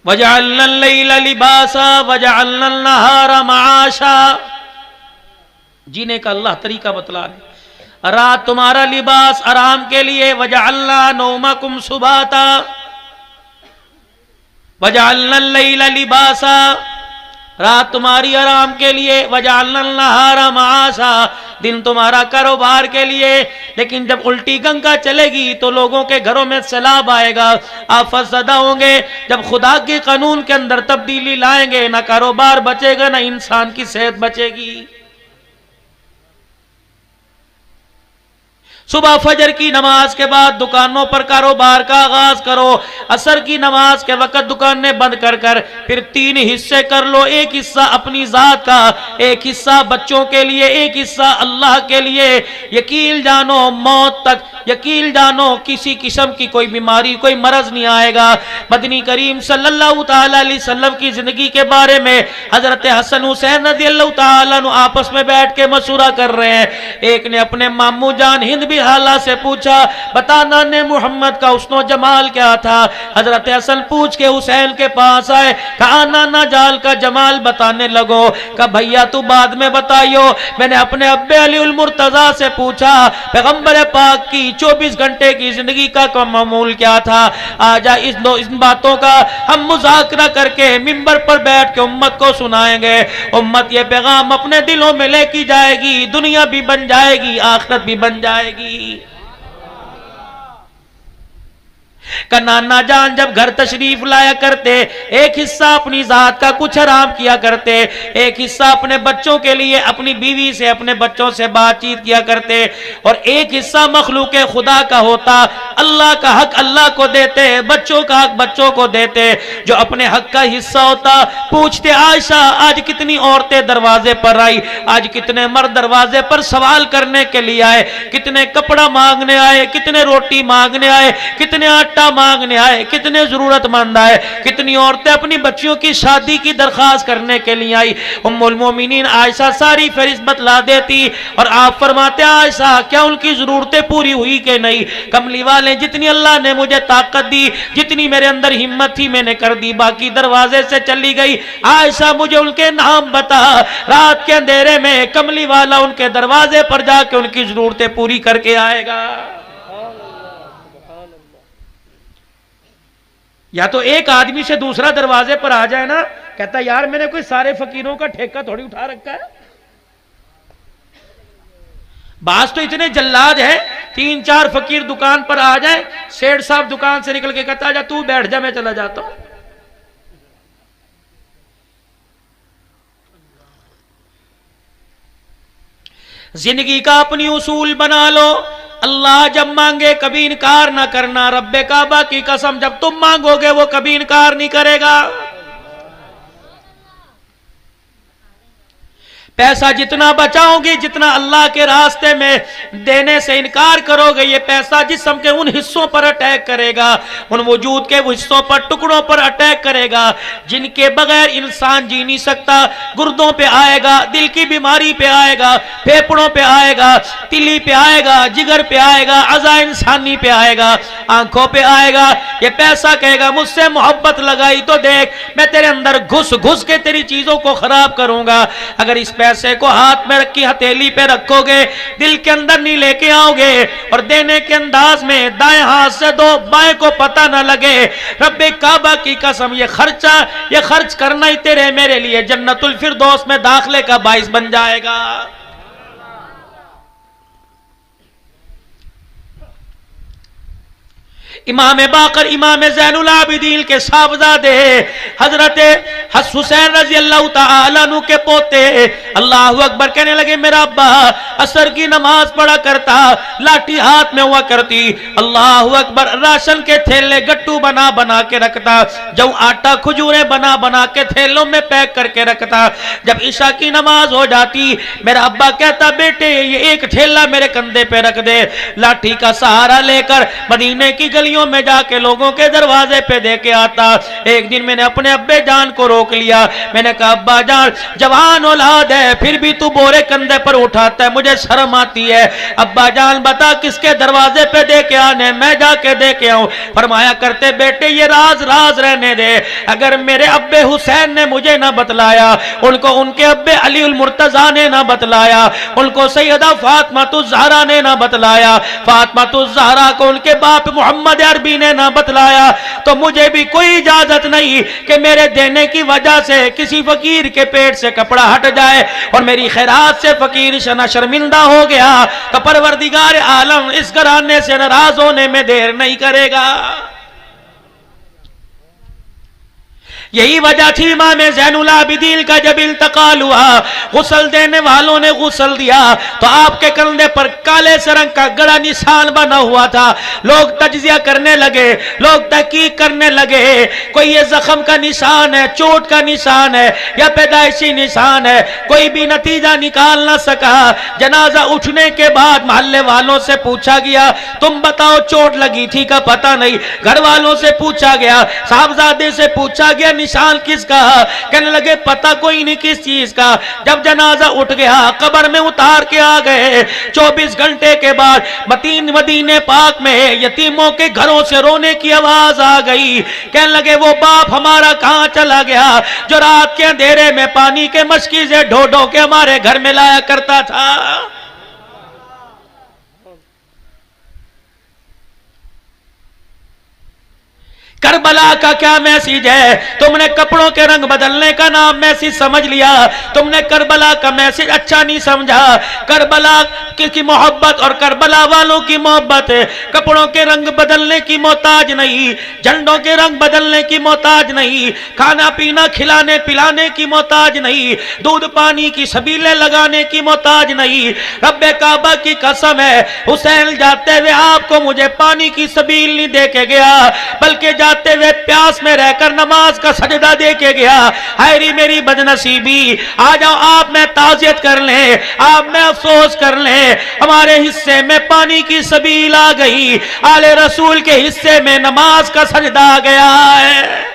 वजअलना लैला लिबासा वजअलना नहारा माशा। जीने का अल्लाह तरीका बतला रहे। रात तुम्हारा लिबास आराम के लिए, वजअलना नौमकुम सुबाता वजअलना लैला लिबासा, रात तुम्हारी आराम के लिए, वजअलना नहारा माशा, दिन तुम्हारा कारोबार के लिए। लेकिन जब उल्टी गंगा चलेगी तो लोगों के घरों में सैलाब आएगा, आफत ज़दा होंगे। जब खुदा के कानून के अंदर तब्दीली लाएंगे, ना कारोबार बचेगा, ना इंसान की सेहत बचेगी। सुबह फजर की नमाज के बाद दुकानों पर कारोबार का आगाज करो। असर की नमाज के वक्त दुकानें बंद कर कर फिर 3 हिस्से कर लो। एक हिस्सा अपनी जात का, एक हिस्सा बच्चों के लिए, एक हिस्सा अल्लाह के लिए। यकीन जानो मौत तक, यकीन जानो किसी किस्म की कोई बीमारी, कोई मरज नहीं आएगा। मदनी करीम सल्लल्लाहु ताला अलैहि वसल्लम की जिंदगी के बारे में हजरत हसन हुसैन रज़ियल्लाहु ताला अन्हु आपस में बैठ के मशूरा कर रहे हैं। एक ने अपने मामू जान हिंद भी हाला से पूछा, बता नाने मोहम्मद का हुस्नो जमाल क्या था। हजरत हसन पूछ के हुसैन के पास आए, कहा नाना जाल का जमाल बताने लगो। कहा भैया तू बाद में बताइयो, मैंने अपने अब्बे अली उल मुर्तजा से पूछा पैगंबर पाक की 24 घंटे की जिंदगी का मामूल क्या था। आजा इन बातों का हम मुज़ाकरा करके मिंबर पर बैठ के उम्मत को सुनाएंगे। उम्मत ये पैगाम अपने दिलों में लेके जाएगी, दुनिया भी बन जाएगी, आखिरत भी बन जाएगी। का नाना जान जब घर तशरीफ लाया करते, एक हिस्सा अपनी जात का कुछ आराम किया करते, एक हिस्सा अपने बच्चों के लिए, अपनी बीवी से, अपने बच्चों से बातचीत किया करते, और एक हिस्सा मखलूक खुदा का होता। अल्लाह का हक अल्लाह को देते, बच्चों का हक बच्चों को देते। जो अपने हक का हिस्सा होता, पूछते आयशा आज कितनी औरतें दरवाजे पर आई, आज कितने मर्द दरवाजे पर सवाल करने के लिए आए, कितने कपड़ा मांगने आए, कितने रोटी मांगने आए, कितने आटा मांगने आए, कितने जरूरतमंद आए, कितनी औरतें अपनी बच्चियों की शादी की दरखास्त करने के लिए आई। उम्मुल मोमिनीन आयशा सारी फहरिस्त बतला देती और आप फरमाते आयशा क्या उनकी जरूरतें पूरी हुई कि नहीं। कमली वाले जितनी अल्लाह ने मुझे ताकत दी, जितनी मेरे अंदर हिम्मत थी मैंने कर दी, बाकी दरवाजे से चली गई। आयशा मुझे उनके नाम बता। रात के अंधेरे में कमली वाला उनके दरवाजे पर जाके उनकी जरूरतें पूरी करके आएगा। या तो एक आदमी से दूसरा दरवाजे पर आ जाए ना, कहता यार मैंने कोई सारे फकीरों का ठेका थोड़ी उठा रखा है। बास तो इतने जल्लाद है, 3-4 फकीर दुकान पर आ जाए, सेठ साहब दुकान से निकल के कहता जा तू बैठ जा मैं चला जाता हूं। जिंदगी का अपनी उसूल बना लो। अल्लाह जब मांगे कभी इनकार ना करना। रब्बे काबा की कसम जब तुम मांगोगे वो कभी इनकार नहीं करेगा। पैसा जितना बचाओगे, जितना अल्लाह के रास्ते में देने से इनकार करोगे, ये पैसा जिस्म के उन हिस्सों पर अटैक करेगा, उन वजूद के हिस्सों पर, टुकड़ों पर अटैक करेगा जिनके बगैर इंसान जी नहीं सकता। गुर्दों पे आएगा, दिल की बीमारी पे आएगा, फेफड़ों पे आएगा, तिली पे आएगा, जिगर पे आएगा, अज़ा इंसानी पे आएगा, आंखों पे आएगा। ये पैसा कहेगा मुझसे मोहब्बत लगाई तो देख मैं तेरे अंदर घुस घुस के तेरी चीजों को खराब करूंगा। अगर इस पैसे को हाथ में रखी हथेली पे रखोगे, दिल के अंदर नहीं लेके आओगे और देने के अंदाज में दाएं हाथ से दो, बाएं को पता ना लगे। रब्बे काबा की कसम ये खर्च करना ही तेरे मेरे लिए जन्नतुल फिरदौस में दाखिले का बाइस बन जाएगा। इमाम बाकर इमाम ज़ैनुल आबिदीन के साहबजादे हजरत हुसैन रजी अल्लाह तआला अन्हु के पोते अल्लाहु अकबर कहने लगे मेरा अब्बा असर की नमाज पढ़ा करता, लाठी हाथ में हुआ करती, अल्लाहु अकबर राशन के थैले गट्टू बना बना के रखता, जब आटा खजूरें बना बना के थैलों में पैक करके रखता। जब ईशा की नमाज हो जाती मेरा अब्बा कहता बेटे ये एक ठेला मेरे कंधे पे रख दे। लाठी का सहारा लेकर मदीने की गली गलियों में जाके लोगों के दरवाजे पे दे के आता। एक दिन मैंने अपने अब्बे जान को रोक लिया। मैंने कहा अब्बा जान, जवान औलाद है फिर भी तू बोरे कंधे पर उठाता है, मुझे शर्म आती है। अब्बा जान बता किसके दरवाजे पे दे के आने, मैं जाके दे के आऊं। फरमाया करते बेटे ये राज राज रहने दे। अगर मेरे अब्बे हुसैन ने मुझे ना बतलाया, उनको उनके अब्बे अली उल मुर्तजा ने ना बतलाया, उनको सैयदा फातिमा तुज ज़हरा ने ना बतलाया, फातिमा तुज ज़हरा को उनके बाप मोहम्मद अरबी ने ना बतलाया, तो मुझे भी कोई इजाजत नहीं कि मेरे देने की वजह से किसी फकीर के पेट से कपड़ा हट जाए और मेरी खैरात से फकीर शना शर्मिंदा हो गया तो परवरदिगार आलम इस घराने से नाराज होने में देर नहीं करेगा। यही वजह थी इमाम ज़ैनुल आबिदीन का जब इंतकाल हुआ, गुस्ल देने वालों ने गुस्ल दिया तो आपके कंधे पर काले से रंग का गड़ा निशान बना हुआ था। लोग तज्जिया करने लगे, लोग तहकीक करने लगे, कोई ये जख्म का निशान है, चोट का निशान है या पैदाइशी निशान है, कोई भी नतीजा निकाल ना सका। जनाजा उठने के बाद मोहल्ले वालों से पूछा गया तुम बताओ चोट लगी थी का पता नहीं, घर वालों से पूछा गया, साहबजादे से पूछा गया निशान किसका, कहने लगे पता कोई नहीं किस चीज का। जब जनाजा उठ गया कब्र में उतार के आ गए, 24 घंटे के बाद मदीने पाक में यतीमों के घरों से रोने की आवाज आ गई। कहने लगे वो बाप हमारा कहां चला गया जो रात के अंधेरे में पानी के मशकी से ढो ढो के हमारे घर में लाया करता था। करबला का क्या मैसेज है? तुमने कपड़ों के रंग बदलने का नाम मैसेज समझ लिया, तुमने करबला का मैसेज अच्छा नहीं समझा। करबला की मोहब्बत और करबला वालों की मोहब्बत कपड़ों के रंग बदलने की मोहताज नहीं, झंडों के रंग बदलने की मोहताज नहीं, खाना पीना खिलाने पिलाने की मोहताज नहीं, दूध पानी की सबीलें लगाने की मोहताज नहीं। रब्बे काबा की कसम है, हुसैन जाते हुए आपको मुझे पानी की सबील नहीं दे के गया, बल्कि जाते हुए प्यास में रहकर नमाज का सजदा दे के गया। हायरी मेरी बदनसीबी, आ जाओ आप मैं ताज़ियत कर ले, आप मैं अफसोस कर ले, हमारे हिस्से में पानी की सबील आ गई, आले रसूल के हिस्से में नमाज का सजदा आ गया है।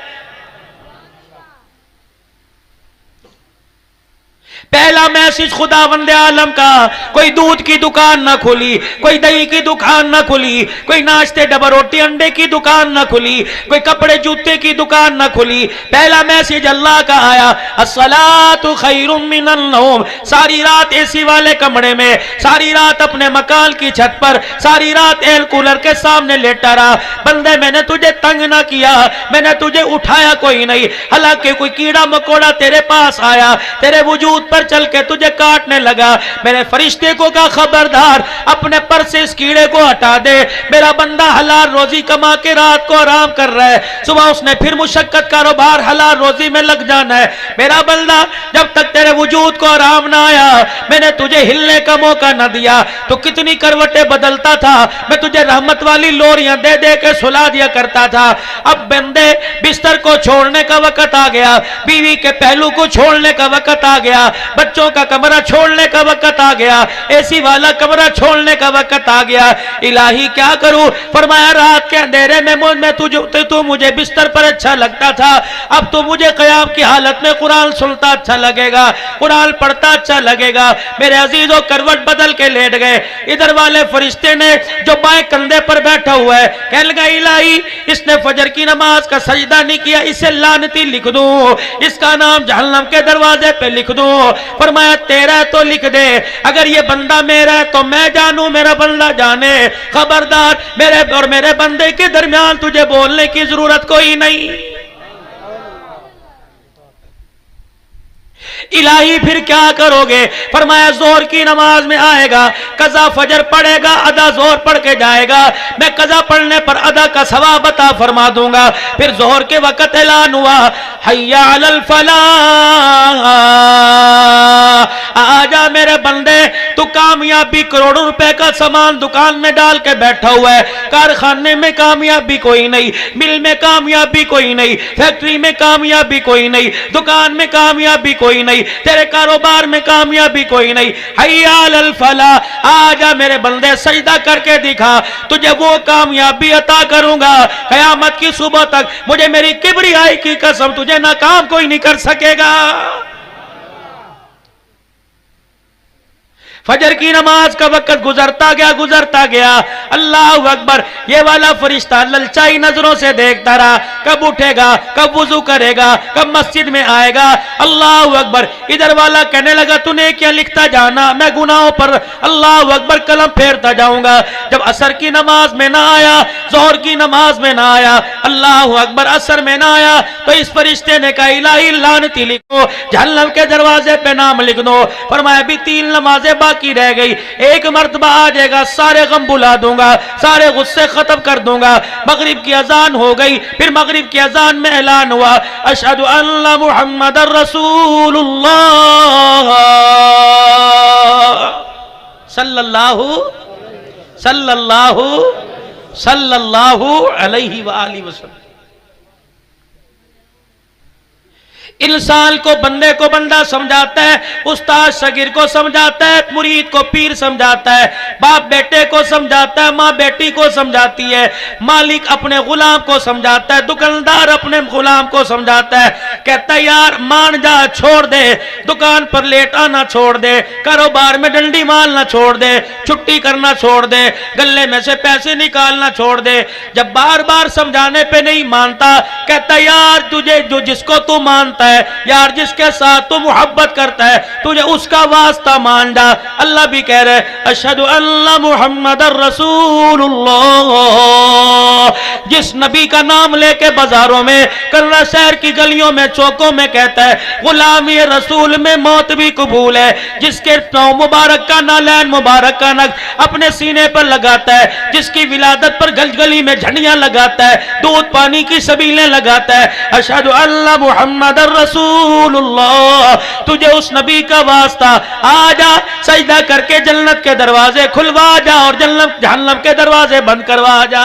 पहला मैसेज खुदावंद आलम का, कोई दूध की दुकान ना खुली, कोई दही की दुकान ना खुली, कोई नाश्ते डबल रोटी अंडे की दुकान ना खुली, कोई कपड़े जूते की दुकान ना खुली। पहला मैसेज अल्लाह का आया, अस्सलातु खैरुम मिनन नौम। सारी रात एसी वाले कमरे में, सारी रात अपने मकान की छत पर, सारी रात एयर कूलर के सामने लेटा रहा। बंदे मैंने तुझे तंग ना किया, मैंने तुझे उठाया कोई नहीं, हालांकि कोई कीड़ा मकोड़ा तेरे पास आया, तेरे वजूद पर चल के तुझे काटने लगा, मैंने फरिश्ते को कहा खबरदार अपने पर से इस कीड़े को हटा दे, मेरा बंदा हलाल रोजी कमा के रात को आराम कर रहा है, सुबह उसने फिर मुशक्कत कारोबार हलाल रोजी में लग जाना है। मेरा बंदा जब तक तेरे वजूद को आराम ना आया, मैंने तुझे हिलने का मौका न दिया, तो कितनी करवटें बदलता था, मैं तुझे रहमत वाली लोरियां दे दे के सुला दिया करता था। अब बंदे बिस्तर को छोड़ने का वक्त आ गया, बीवी के पहलू को छोड़ने का वक्त आ गया, बच्चों का कमरा छोड़ने का वक्त आ गया, एसी वाला कमरा छोड़ने का वक्त आ गया। इलाही क्या करूं? फरमाया रात के अंधेरे में तू मुझे बिस्तर पर अच्छा लगता था, अब तो मुझे क़याम की हालत में कुरान सुनता अच्छा लगेगा, कुरान पढ़ता अच्छा लगेगा। मेरे अजीजों करवट बदल के लेट गए। इधर वाले फरिश्ते ने जो बाएं कंधे पर बैठा हुआ है, कहने लगा इलाही इसने फजर की नमाज का सजदा नहीं किया, इसे लानती लिख दूं, इसका नाम जहन्नम के दरवाजे पे लिख दूं। फरमाया तेरा तो लिख दे, अगर ये बंदा मेरा है तो मैं जानूं, मेरा बंदा जाने। खबरदार मेरे और मेरे बंदे के दरमियान तुझे बोलने की जरूरत कोई नहीं। इलाही फिर क्या करोगे? फरमाया जोर की नमाज में आएगा, कज़ा फजर पढ़ेगा, अदा जोर पढ़ के जाएगा, मैं कज़ा पढ़ने पर अदा का सवाब अता फरमा दूंगा। फिर जोहर के वक्त ऐलान हुआ, हय्या अलल फलाह, आजा मेरे बंदे, तू कामयाबी करोड़ों रुपए का सामान दुकान में डाल के बैठा हुआ है, कारखाने में कामयाबी कोई नहीं, मिल में कामयाबी कोई नहीं, फैक्ट्री में कामयाबी कोई नहीं, दुकान में कामयाबी कोई नहीं, नहीं, तेरे कारोबार में कामयाबी कोई नहीं। हय्या अलल फलाह, आजा मेरे बंदे सजदा करके दिखा, तुझे वो कामयाबी अता करूंगा कयामत की सुबह तक। मुझे मेरी किबरियाई की कसम, तुझे नाकाम कोई नहीं कर सकेगा। फजर की नमाज का वक्त गुजरता गया। अल्लाह अकबर, ये वाला फरिश्ता ललचाई नजरों से देखता रहा, कब उठेगा, कब वुजू करेगा, कब मस्जिद में आएगा। अल्लाह अकबर, इधर वाला कहने लगा तूने क्या लिखता जाना, मैं गुनाहों पर अल्लाह अकबर कलम फेरता जाऊंगा। जब असर की नमाज में ना आया, जोहर की नमाज में ना आया, अल्लाह अकबर असर में ना आया, तो इस फरिश्ते ने कहा इलाही लानती लिखो, जहन्नम के दरवाजे पे नाम लिख दो। फरमाया अभी 3 नमाजें की रह गई, एक मर्तबा आ जाएगा, सारे गम भुला दूंगा, सारे गुस्से खत्म कर दूंगा। मगरिब की अजान हो गई, फिर मगरिब की अजान में ऐलान हुआ अशहदु अन्ना मुहम्मदर रसूलुल्लाह सल्लल्लाहु अलैहि वसल्लम। इंसान को बंदे को बंदा समझाता है, उस्ताद शगीर को समझाता है, मुरीद को पीर समझाता है, बाप बेटे को समझाता है, माँ बेटी को समझाती है, मालिक अपने गुलाम को समझाता है, दुकानदार अपने गुलाम को समझाता है। कहता है यार मान जा, छोड़ दे, दुकान पर लेट आना छोड़ दे, कारोबार में डंडी मारना छोड़ दे, छुट्टी करना छोड़ दे, गले में से पैसे निकालना छोड़ दे। जब बार बार समझाने पे नहीं मानता, कहता यार तुझे जो जिसको तू मानता है यार, जिसके साथ तू मोहब्बत करता है, तुझे उसका वास्ता मान जा। अल्लाह भी कह रहे अशहदु अन्ना मुहम्मदर रसूलुल्लाह। जिस नबी का नाम लेके बाजारों में, करना शहर की गलियों में, चौकों में कहता है गुलामी रसूल में मौत भी कबूल है, जिसके मुबारक का नालैन मुबारक का नक्श अपने सीने पर लगाता है, जिसकी विलादत पर गली में झंडियां लगाता है, दूध पानी की सबीलें लगाता है, अशहदु अन्ना मुहम्मदर रसूलुल्लाह। तुझे उस नबी का वास्ता, आजा सजदा करके जन्नत के दरवाजे खुलवा जा और जहन्नम के दरवाजे बंद करवा जा।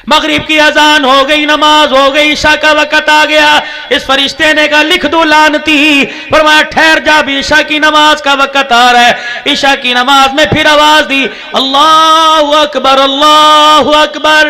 मगरिब की अजान हो गई, नमाज हो गई, ईशा का वक्त आ गया। इस फरिश्ते ने कहा लिख दो लानती, फरमाया ठहर जा, भी ईशा की नमाज का वक्त आ रहा है। ईशा की नमाज में फिर आवाज दी अल्लाहु अकबर, अल्लाहु अकबर।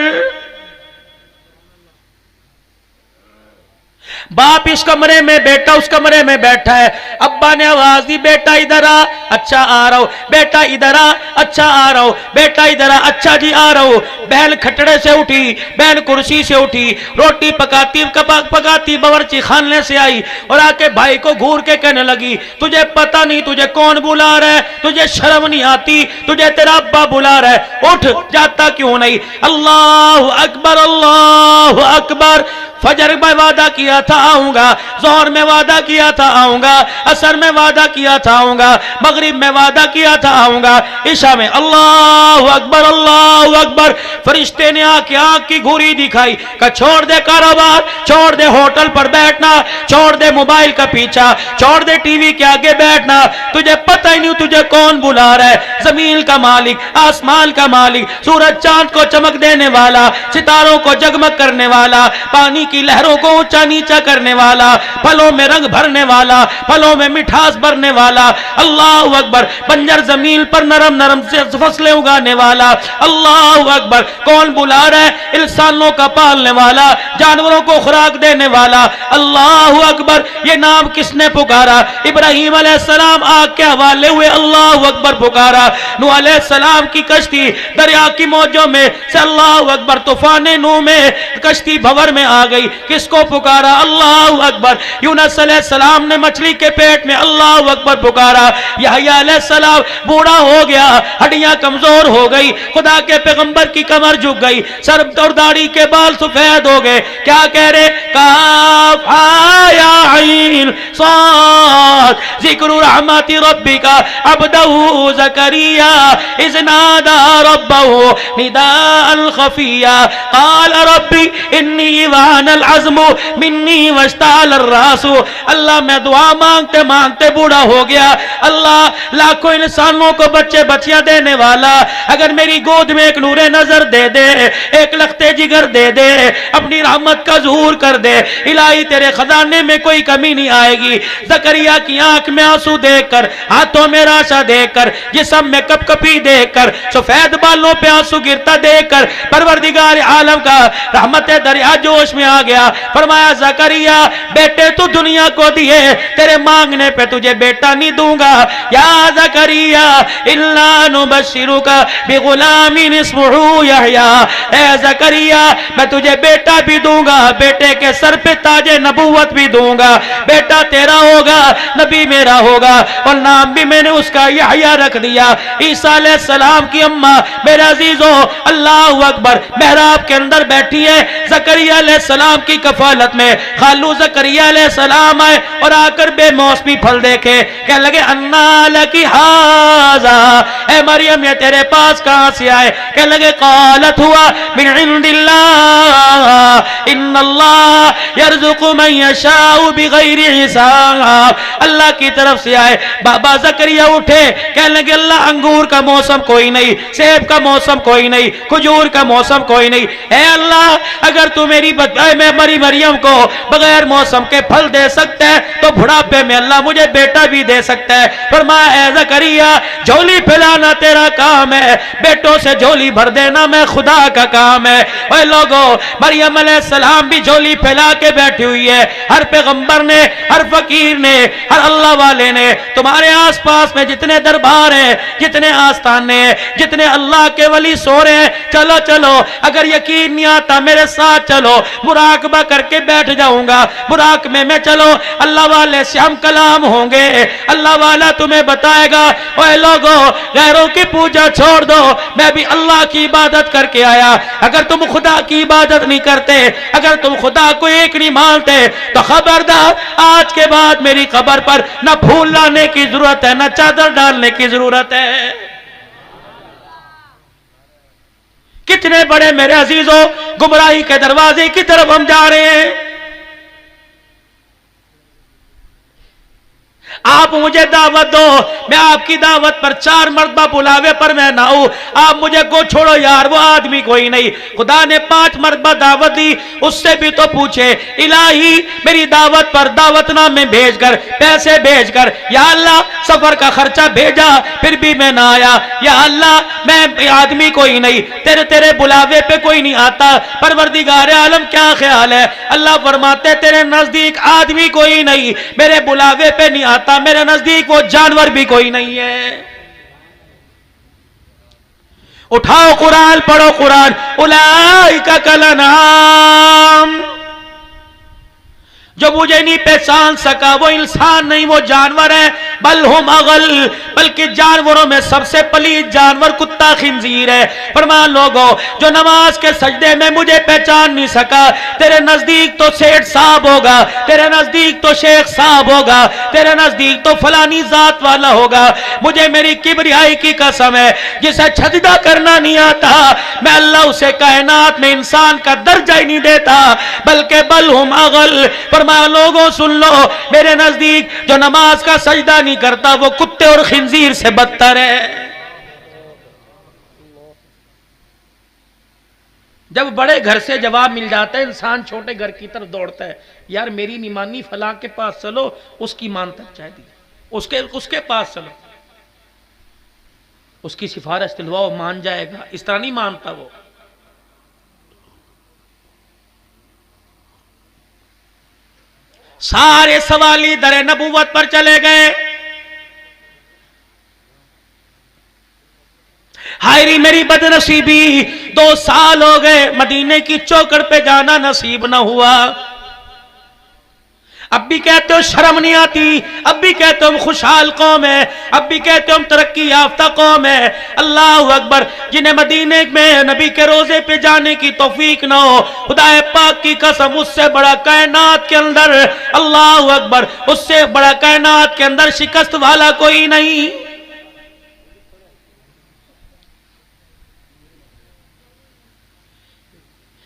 बाप इस कमरे में, बेटा उस कमरे में बैठा है। अब्बा ने आवाज दी बेटा इधर आ, अच्छा आ रहा हूं, बेटा इधर आ, अच्छा आ रहा हूं, बेटा इधर आ, अच्छा जी आ रहा हूं। बहन खटड़े से उठी, बहन कुर्सी से उठी, रोटी पकाती पकाती बावर्ची खाने से आई और आके भाई को घूर के कहने लगी तुझे पता नहीं तुझे कौन बुला रहा है, तुझे शर्म नहीं आती, तुझे तेरा अब्बा बुला रहा है, उठ जाता क्यों नहीं। अल्लाह अकबर, अल्लाह अकबर। फजर में वादा किया था आऊंगा, जोहर में वादा किया था आऊंगा, असर में वादा किया था आऊंगा, मगरिब में वादा किया था आऊंगा, ईशा में अल्लाह अकबर, अल्लाह अकबर। फरिश्ते ने आके आंख की घुरी दिखाई, का छोड़ दे कारोबार, छोड़ दे होटल पर बैठना, छोड़ दे मोबाइल का पीछा, छोड़ दे टीवी के आगे बैठना, तुझे पता ही नहीं तुझे कौन बुला रहा है। जमीन का मालिक, आसमान का मालिक, सूरज चांद को चमक देने वाला, सितारों को जगमग करने वाला, पानी की लहरों को ऊंचा नीचा करने वाला, फलों में रंग भरने वाला, फलों में मिठास भरने वाला, अल्लाह अकबर। बंजर जमीन पर नरम नरम से फसलें उगाने वाला, अल्लाह अकबर। कौन बुला रहा है? इंसानों का पालने वाला, जानवरों को खुराक देने वाला, अल्लाह अकबर। ये नाम किसने पुकारा? इब्राहिम अलैहिस्सलाम आग के हवाले हुए, अल्लाह अकबर पुकारा। नूह अलैहिस्सलाम की कश्ती दरिया की मौजों में से, अल्लाह अकबर। तूफान नूह में कश्ती भंवर में आ गई, किसको पुकारा? अल्लाह अकबर। यूनुस अलैहिस्सलाम ने मछली के पेट में, अल्लाह अकबर पुकारा। यहया अलैहिस्सलाम बूढ़ा हो गया, हड्डियां कमजोर हो गई, खुदा के पैगंबर की कमर झुक गई, सर और दाढ़ी के बाल सफेद हो गए। क्या कह रहे? काफ हा या आइन साद जिक्र रहमति रब्बिका अब्दहु ज़करिया इज़ नादा रब्बहु निदाअन खफिया क़ाल रब्बी इन्नी वानल अज़्मु मिन्नी वश्ताल अर्रासु। अल्लाह मैं दुआ मांगते मांगते बूढ़ा हो गया। अल्लाह लाखों इंसानों को बच्चे बच्चियां देने वाला, अगर मेरी गोद में एक नूरे नजर नजर दे दे, एक लखते जिगर दे दे, अपनी रहमत का ज़हूर कर दे। इलाही तेरे खजाने में कोई कमी नहीं आएगी। ज़करिया की आंख में आंसू देखकर, हाथों में राशा देखकर, जिस्म में कपकपी देखकर, सफेद बालों पे आंसू गिरता देखकर परवरदिगार आलम का रहमत दरिया जोश में आ गया। फरमाया ज़करिया बेटे तू दुनिया को दिए, तेरे मांगने पे तुझे बेटा नहीं दूंगा। या ज़करिया इन्ना नुबश्शिरुका बिगुलामिन इस्मुहु यहया, ए ज़करिया मैं तुझे बेटा भी दूंगा, बेटे के सर पे ताजे नबूवत भी दूंगा। बेटा तेरा होगा, नबी मेरा होगा, और नाम भी मैंने उसका यहया रख दिया। ईसा अलैहिस्सलाम की अम्मा मेरे अजीजों अल्लाहु अकबर मेहराब के अंदर बैठी है, ज़करिया अलैहिस्सलाम की कफालत में। खालू ज़करिया अलैहिस्सलाम आए और आकर बेमौसमी फल देखे, कह लगे अन्ना लकी हाज़ा, ए मरियम ये तेरे पास कहां से आए? कह लगे क़ालत हुआ मिन इंदिल्लाह इन्नल्लाह यर्ज़ुक़ु मन यशाउ बिग़ैरि हिसाब, अल्लाह की तरफ से आए। बाबा ज़करिया उठे, कह लगे अल्लाह अंगूर का मौसम कोई नहीं, सेब का मौसम कोई नहीं, खजूर का मौसम कोई नहीं, है अल्लाह अगर तू मेरी मरियम को बगैर मौसम के फल दे सकता है तो बुढ़ापे में अल्लाह मुझे बेटा भी दे सकता है। फरमाया ज़करिया झोली फैलाना तेरा काम है, बेटों से झोली भर देना मैं खुदा का काम है। ओए लोगों मरियम अलैहिस्सलाम भी झोली फैला के बैठी हुई है। हर पैगंबर ने, हर फकीर ने, हर अल्लाह वाले ने, तुम्हारे आसपास में जितने दरबार हैं, जितने आस्थाने हैं, जितने अल्लाह के वली सो रहे हैं, चलो चलो, अगर यकीन नहीं आता मेरे साथ चलो, मुराकबा करके बैठ जाऊंगा। बुराक में मैं चलो, अल्लाह वाले से हम कलाम होंगे, अल्लाह वाला तुम्हें बताएगा। ओए लोगों गैरों की पूजा छोड़ दो, मैं भी अल्लाह की इबादत करके आया। अगर तुम खुदा की इबादत नहीं करते, अगर तुम खुदा को एक नहीं मानते, तो खबरदार आज के बाद मेरी कब्र पर न फूल लाने की जरूरत है, न चादर डालने की जरूरत है। कितने बड़े मेरे अजीजों गुमराही के दरवाजे की तरफ हम जा रहे हैं। आप मुझे दावत दो, मैं आपकी दावत पर 4 मरतबा बुलावे पर मैं ना हूं। आप मुझे को छोड़ो यार, वो आदमी कोई नहीं। खुदा ने 5 मरतबा दावत दी, उससे भी तो पूछे इलाही मेरी दावत पर दावतनामे भेजकर, पैसे भेजकर, या अल्लाह सफर का खर्चा भेजा फिर भी मैं ना आया। या अल्लाह मैं आदमी कोई नहीं, तेरे बुलावे पे कोई नहीं आता। परवरदिगार आलम क्या ख्याल है? अल्लाह फरमाते तेरे नजदीक आदमी कोई नहीं, मेरे बुलावे पे नहीं आता, मेरे नजदीक वो जानवर भी कोई नहीं है। उठाओ कुरान, पढ़ो कुरान। उलाइका कलनाम, जो मुझे नहीं पहचान सका वो इंसान नहीं, वो जानवर है। बल हुम अगल, बल्कि जानवरों में सबसे पलीद जानवर कुत्ता खिंजीर है। फरमान लोगों जो नमाज के सजदे में मुझे पहचान नहीं सका, तेरे नजदीक तो सेठ साहब होगा, तेरे नजदीक तो शेख साहब होगा, तेरे नजदीक तो फलानी जात वाला होगा। मुझे मेरी किबरियाई की कसम है, जिसे सजदा करना नहीं आता, मैं अल्लाह उसे कायनात में इंसान का दर्जा ही नहीं देता। बल्कि बल हुम अगल, लोगों सुन लो, मेरे नजदीक जो नमाज का सजदा नहीं करता वो कुत्ते और खिंजीर से बदतर है। जब बड़े घर से जवाब मिल जाता है इंसान छोटे घर की तरफ दौड़ता है। यार मेरी नहीं मानी, फलां के पास चलो, उसकी मान तक चाह दी, उसके पास चलो, उसकी सिफारिश दिलवाओ, मान जाएगा। इस तरह नहीं मानता वो। सारे सवाली दरे नबूवत पर चले गए। हायरी मेरी बदनसीबी, 2 साल हो गए मदीने की चौखट पे जाना नसीब न हुआ। अब भी कहते हो शर्म नहीं आती, अब भी कहते हो हम खुशहाल कौम है, अब भी कहते हो हम तरक्की याफ्ता कौम है। अल्लाह अकबर, जिन्हें मदीने में नबी के रोजे पे जाने की तौफीक ना हो, खुदाए पाक की कसम उससे बड़ा कायनात के अंदर, अल्लाह अकबर, उससे बड़ा कायनात के अंदर शिकस्त वाला कोई नहीं।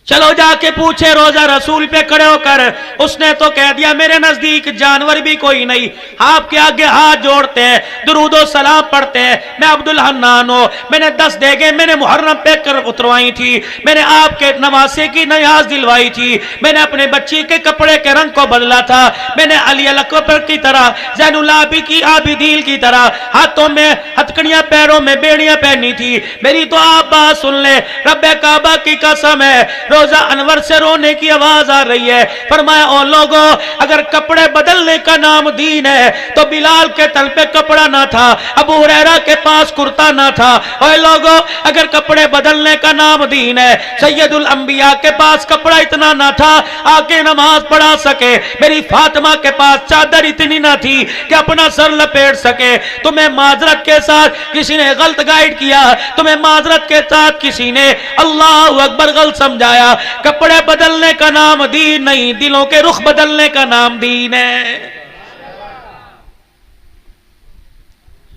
चलो जाके पूछे रोजा रसूल पे खड़े होकर। उसने तो कह दिया मेरे नजदीक जानवर भी कोई नहीं, आपके आगे हाथ जोड़ते हैं, दुरूदो सलाम पढ़ते हैं। मैं अब्दुल हन्नान हूं, मैंने 10 देगे मैंने मुहर्रम पे कर उतरवाई थी, मैंने आपके नवासे की नयाज दिलवाई थी, मैंने अपने बच्ची के कपड़े के रंग को बदला था, मैंने अली अकबर की तरह ज़ैनुल आबिदीन की तरह हाथों में हथकड़ियां पैरों में बेड़ियां पहनी थी। मेरी तो आप बात सुन ले, रब्बे काबा की कसम है, रोजा अनवर से रोने की आवाज आ रही है। फरमाया ओ लोगों, अगर कपड़े बदलने का नाम दीन है तो बिलाल के तल पे कपड़ा ना था, अबू हुरैरा के पास कुर्ता ना था। ओए लोगों, अगर कपड़े बदलने का नाम दीन है, सैयदुल अंबिया के पास कपड़ा इतना ना था आके नमाज पढ़ा सके, मेरी फातिमा के पास चादर इतनी ना थी कि अपना सर लपेट सके। तुम्हें माजरत के साथ किसी ने गलत गाइड किया, तुम्हें माजरत के साथ किसी ने अल्लाह अकबर गलत समझाया। कपड़े बदलने का नाम दीन नहीं, दिलों के रुख बदलने का नाम दीन है।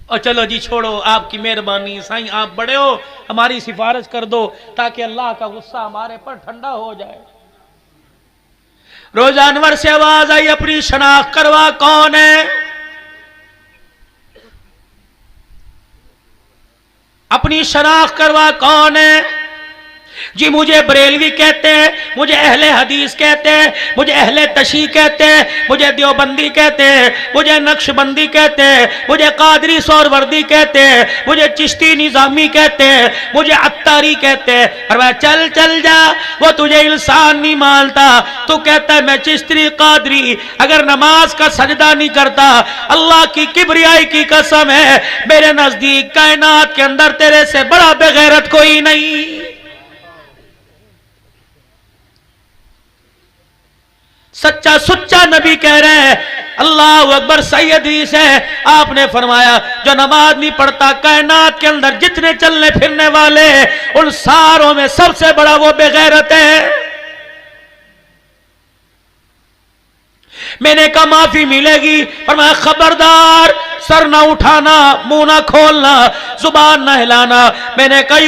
और चलो जी छोड़ो, आपकी मेहरबानी साईं, आप बड़े हो, हमारी सिफारिश कर दो ताकि अल्लाह का गुस्सा हमारे पर ठंडा हो जाए। रोजा अनवर से आवाज आई, अपनी शनाख्त करवा कौन है, अपनी शनाख्त करवा कौन है। जी मुझे बरेलवी कहते हैं, मुझे अहले हदीस कहते हैं, मुझे अहले तशी कहते हैं, मुझे देवबंदी कहते हैं, मुझे नक्शबंदी कहते हैं, मुझे कादरी सौरवर्दी कहते हैं, मुझे चिश्ती निजामी कहते हैं, मुझे अत्तारी कहते हैं। और मैं चल चल जा, वो तुझे इंसान नहीं मानता, तू कहता है मैं चिश्ती कादरी, अगर नमाज का सजदा नहीं करता, अल्लाह की किबरियाई की कसम है, मेरे नजदीक कायनात के अंदर तेरे से बड़ा बेगैरत कोई नहीं। सच्चा सुच्चा नबी कह रहे हैं, अल्लाह अकबर। सही हदीस है, आपने फरमाया जो नमाज नहीं पढ़ता, कायनात के अंदर जितने चलने फिरने वाले उन सारों में सबसे बड़ा वो बेगैरत है। मैंने कहा माफी मिलेगी, फरमाया खबरदार, सर ना उठाना, मुंह ना खोलना, जुबान ना हिलाना। मैंने कहा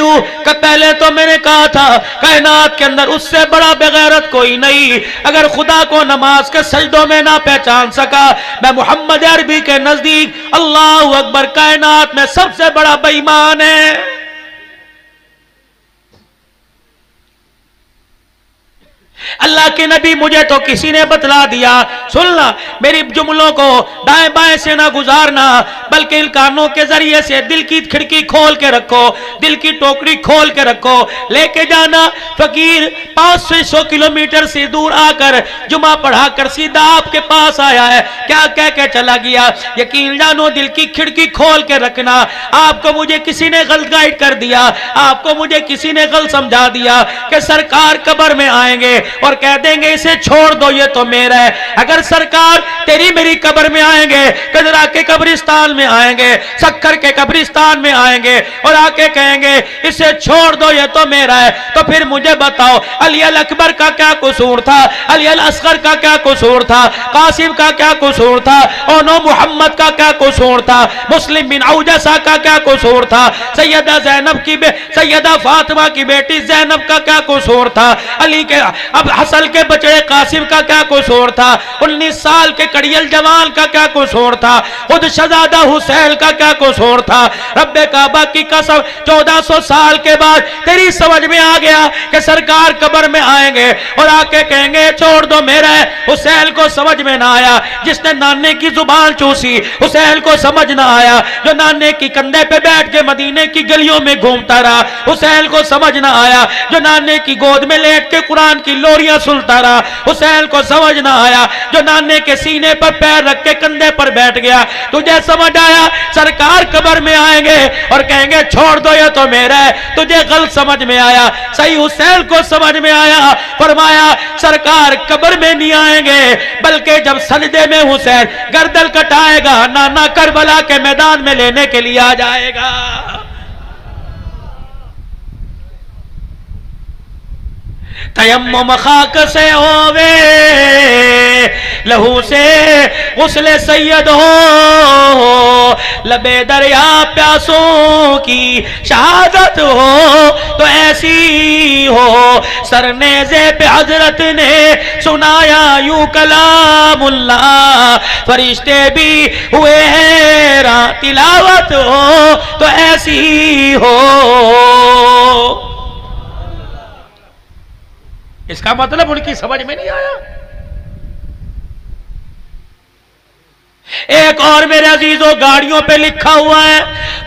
कि पहले तो मैंने कहा था कायनात के अंदर उससे बड़ा बेगैरत कोई नहीं। अगर खुदा को नमाज के सजदों में ना पहचान सका, मैं मोहम्मद अरबी के नजदीक अल्लाह अकबर कायनात में सबसे बड़ा बेईमान है। अल्लाह के नबी, मुझे तो किसी ने बतला दिया, सुनना मेरी जुमलों को दाएं बाएं से ना गुजारना, बल्कि इन कानों के जरिए से दिल की खिड़की खोल के रखो, दिल की टोकरी खोल के रखो, लेके जाना। फकीर 500 किलोमीटर से दूर आकर जुमा पढ़ाकर सीधा आपके पास आया है, क्या कह के चला गया, यकीन जानो दिल की खिड़की खोल के रखना। आपको मुझे किसी ने गलत गाइड कर दिया, आपको मुझे किसी ने गलत समझा दिया कि सरकार कब्र में आएंगे और कह देंगे इसे छोड़ दो, ये तो मेरा है। अगर सरकार तेरी मेरी कब्र में आएंगे, कजरा के कब्रिस्तान में आएंगे, सक्कर के कब्रिस्तान में आएंगे और आके कहेंगे इसे छोड़ दो, ये तो मेरा है, तो फिर मुझे बताओ अली अल अकबर का क्या कसूर था, अली अल असगर का क्या कसूर था, कासिम का क्या कसूर था, ओनो मोहम्मद का क्या कसूर था, मुस्लिम बिन औजसा का क्या कसूर था, सैयदा जैनब की सैयदा फातिमा की बेटी जैनब का क्या कसूर था, अली के अब हसन के बचड़े कासिम का क्या कसूर था, 19 साल के कड़ियल जवान का क्या कसूर था, खुद शहजादा हुसैन का क्या कसूर था। रब्बे काबा की कसम 1400 साल के बाद तेरी समझ में आ गया कि सरकार कब्र में आएंगे और आके कहेंगे छोड़ दो मेरा है। हुसैन को समझ में ना आया जिसने नाने की जुबान चूसी, हुसैन को समझ ना आया जो नाने की कंधे पे बैठ के मदीने की गलियों में घूमता रहा, हुसैन को समझ ना आया जो नाने की गोद में लेट के कुरान की लोरियां सुनता रहा, हुसैन को समझ ना आया जो नाने के सीने पर पैर रख के कंधे पर बैठ गया। तुझे समझ आया सरकार कब्र में आएंगे और कहेंगे छोड़ दो ये तो मेरा है, तुझे गलत समझ में आया। सही हुसैन को समझ में आया, फरमाया सरकार कब्र में नहीं आएंगे बल्कि जब सजदे में हुसैन गर्दन कटाएगा नाना करबला के मैदान में लेने के लिए आ जाएगा। तयम्मुम खाक से होवे, लहू से गुस्ले सैयद हो, लबे दरिया प्यासों की शहादत हो तो ऐसी हो। सरनेज़े पे हजरत ने सुनाया यूं कलामुल्लाह, फरिश्ते भी हुए हैरान, तिलावत हो तो ऐसी हो। इसका मतलब उनकी समझ में नहीं आया। एक और मेरे अजीजों, गाड़ियों पे लिखा हुआ है,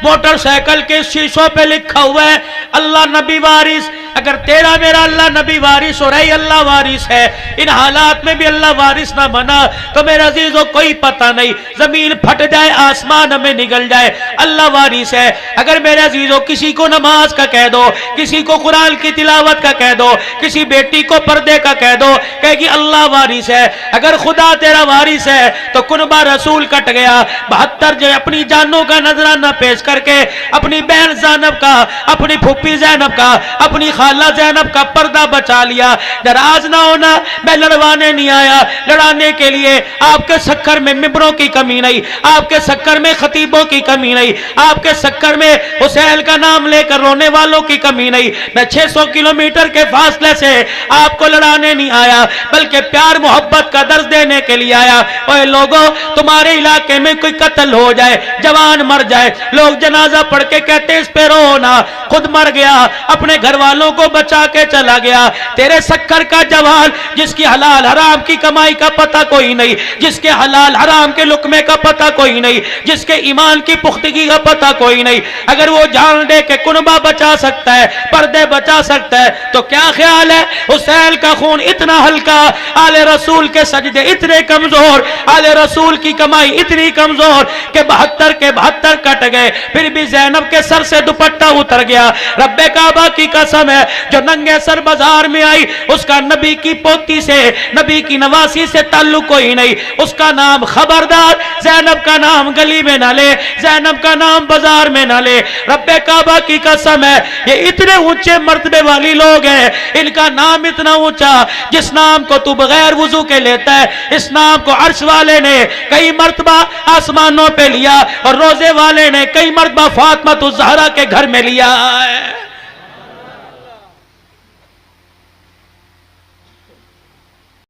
मोटरसाइकिल के शीशों पे लिखा हुआ है अल्लाह नबी वारिस। अगर तेरा मेरा अल्लाह नबी वारिस और अल्लाह वारिस है, इन हालात में भी अल्लाह वारिस ना बना तो मेरे अजीजों कोई पता नहीं, जमीन फट जाए आसमान हमें निगल जाए, अल्लाह वारिस है। अगर मेरे अजीजों किसी को नमाज का कह दो, किसी को कुरान की तिलावत का कह दो, किसी बेटी को पर्दे का कह दो, कहेगी अल्लाह वारिस है। अगर खुदा तेरा वारिस है तो कुनबा रसूल कट गया। 72 जो अपनी जानों का नजराना पेश करके अपनी बहन ज़ैनब का, अपनी फूफी ज़ैनब का, अपनी खाला ज़ैनब का पर्दा बचा लिया। नाराज ना होना, मैं लड़वाने नहीं आया, लड़ाने के लिए। आपके शक्कर में मिंबरों की कमी नहीं, आपके शक्कर में खतीबों की कमी नहीं, आपके शक्कर में हुसैन का नाम लेकर रोने वालों की कमी नहीं। मैं 600 किलोमीटर के फासले से आपको लड़ाने नहीं आया, बल्कि प्यार मोहब्बत का दर्ज देने के लिए आया। ओए लोगों, तुम्हारे इलाके में कोई कत्ल हो जाए, जवान मर जाए, लोग जनाजा पढ़ के कहते इस पे रो ना, खुद मर गया, अपने घर वालों को बचा के चला गया। तेरे शक्कर का जवान जिसकी हलाल हराम की कमाई का पता कोई नहीं, जिसके हलाल हराम के लुकमे का पता कोई नहीं, जिसके ईमान की पुख्तगी का पता कोई नहीं, अगर वो जान दे के कुनबा बचा सकता है, पर्दे बचा सकता है, तो क्या ख्याल है हुसैन का खून इतना हल्का, आले रसूल के सजदे इतने कमजोर, आले रसूल की कमाई इतनी कमजोर कि 72 के 72 कट गए, फिर भी ज़ैनब के सर से दुपट्टा उतर गया। रब्बे काबा की कसम है, जो नंगे सर बाजार में आई उसका नबी की पोती से, नबी की नवासी से ताल्लुक कोई नहीं। उसका नाम खबरदार ज़ैनब का नाम गली में ना ले, ज़ैनब का नाम बाजार में ना ले। रब्बे काबा की कसम है, ये इतने ऊंचे मर्तबे वाली लोग हैं, इनका नाम इतना ऊंचा, जिस नाम को तू बगैर वुजू के लेता है, इस नाम को अर्श वाले ने कई मर्तबा आसमानों पे लिया और रोजे वाले ने कई मर्तबा फातिमा तुज़हरा के घर में लिया है।